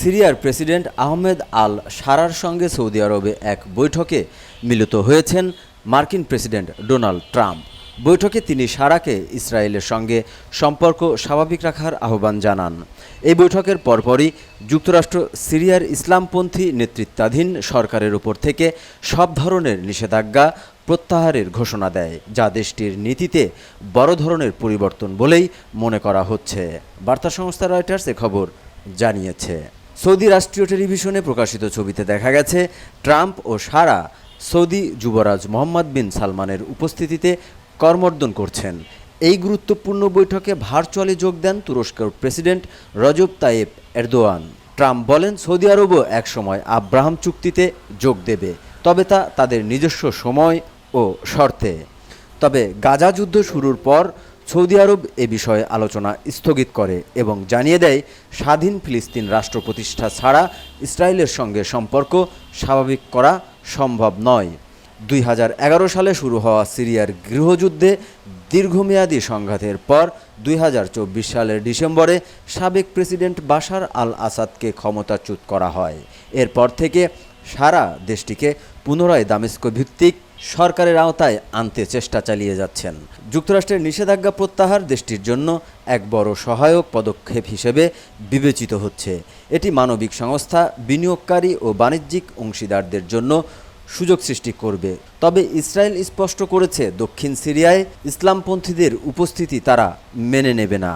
সিরিয়ার প্রেসিডেন্ট আহমেদ আল শারার সঙ্গে সৌদি আরবে এক বৈঠকে মিলিত হয়েছেন মার্কিন প্রেসিডেন্ট ডোনাল্ড ট্রাম্প। বৈঠকে তিনি শারাকে ইসরায়েলের সঙ্গে সম্পর্ক স্বাভাবিক রাখার আহ্বান জানান। এই বৈঠকের পরপরই যুক্তরাষ্ট্র সিরিয়ার ইসলামপন্থী নেতৃত্বাধীন সরকারের উপর থেকে সব ধরনের নিষেধাজ্ঞা প্রত্যাহারের ঘোষণা দেয়, যা দেশটির নীতিতে বড় ধরনের পরিবর্তন বলেই মনে করা হচ্ছে। বার্তা সংস্থা রয়টার্স এ খবর জানিয়েছে। সৌদি রাষ্ট্রীয় টেলিভিশনে প্রকাশিত ছবিতে দেখা গেছে ট্রাম্প ও শারা সৌদি যুবরাজ মোহাম্মদ বিন সালমানের উপস্থিতিতে করমর্দন করছেন। এই গুরুত্বপূর্ণ বৈঠকে ভার্চুয়ালি যোগ দেন তুরস্কের president Recep Tayyip Erdogan. Trump বলেন, সৌদি আরবও একসময় আব্রাহাম চুক্তিতে যোগ দেবে, তবে তা তাদের নিজস্ব সময় ও শর্তে। তবে গাজা যুদ্ধ শুরুর পর সৌদি আরব এ বিষয়ে আলোচনা স্থগিত করে এবং জানিয়ে দেয়, স্বাধীন ফিলিস্তিন রাষ্ট্র প্রতিষ্ঠা ছাড়া ইসরায়েলের সঙ্গে সম্পর্ক স্বাভাবিক করা সম্ভব নয়। 2011 সালে শুরু হওয়া সিরিয়ার গৃহযুদ্ধে দীর্ঘমেয়াদী সংঘাতের পর 2024 সালের ডিসেম্বরে সাবেক প্রেসিডেন্ট বাশার আল আসাদকে ক্ষমতাচ্যুত করা হয়। এরপর থেকে সারা দেশটিকে পুনরায় দামেস্ক ভিত্তিক সরকারের আওতায় আনতে চেষ্টা চালিয়ে যাচ্ছেন। যুক্তরাষ্ট্রের নিষেধাজ্ঞা প্রত্যাহার দেশটির জন্য এক বড় সহায়ক পদক্ষেপ হিসেবে বিবেচিত হচ্ছে। এটি মানবিক সংস্থা, বিনিয়োগকারী ও বাণিজ্যিক অংশীদারদের জন্য সুযোগ সৃষ্টি করবে। তবে ইসরায়েল স্পষ্ট করেছে, দক্ষিণ সিরিয়ায় ইসলামপন্থীদের উপস্থিতি তারা মেনে নেবে না।